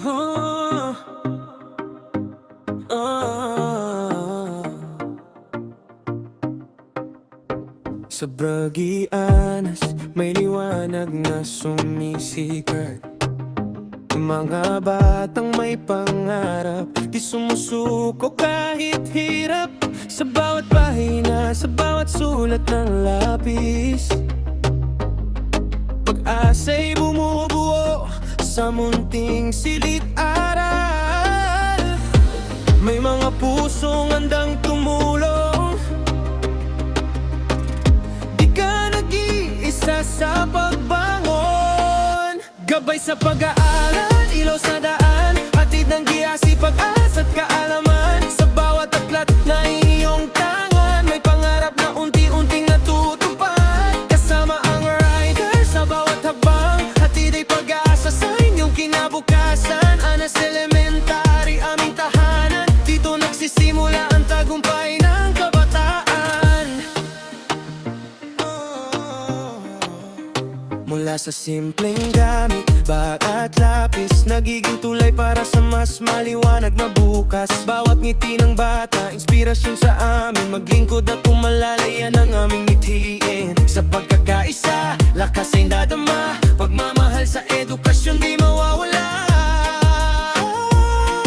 Oh, oh. Sa Bragianas, may liwanag na sumisikat. Mga batang may pangarap, di sumusuko kahit hirap. Sa bawat pahina, sa bawat sulat ng lapis, pag-asa'y bumubuo sa munting silid-aral. May mga pusong handang tumulong, di ka nag-iisa sa pagbangon. Gabay sa pag-aaral, ilaw sa daan, hatid ng giyasi, pag-asa't kaalaman. Sa bawat aklat na iyong tangan, may pangarap na unti-unting natutupad. Kasama ang rider sa bawat habang, hatid ay pag-asa sa inyong kinabukasan. Anas Elementary, aming tahanan, dito nagsisimula ang tagumpay ng kabataan. Mula sa simpleng gamit, bat at lapis, nagiging tulay para sa mas maliwanag na bukas. Bawat ngiti ng bata, inspirasyon sa amin, maglingkod at pumalalayan ang aming mithiin. Sa pagkakaisa, lakas ay dadama, pagmamahal sa edukasyon di mawawala.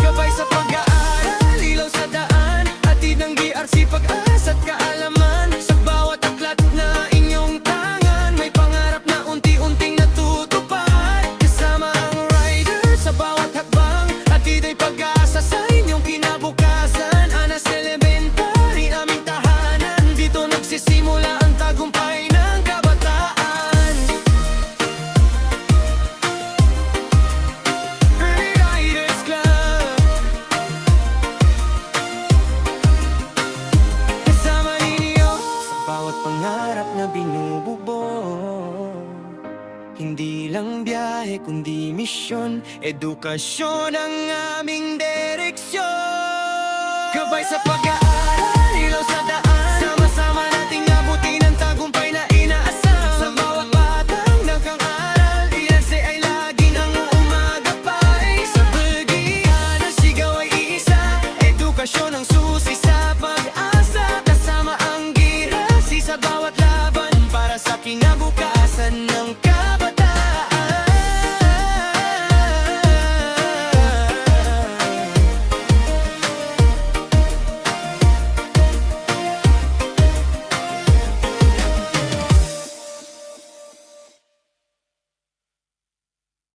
Gabay sa pag-aaral, ilaw sa daan, hatid ng BRC, pag-asa't kaalaman. Sa bawat aklat na inyong tangan, may pangarap na unti-unting natutupad. Kasama ang rider sa bawat hakbang, hatid ay pag-asa sa inyong kinabukasan. Anas Elementary, aming tahanan, dito nagsisimula ang tagumpay ng kabataan. Early Riders Club, kasama ninyo sa bawat pangarap na binububong. Hindi lang biyahe kundi misyon, edukasyon ang aming direksyon. Gabay sa pag-aaral,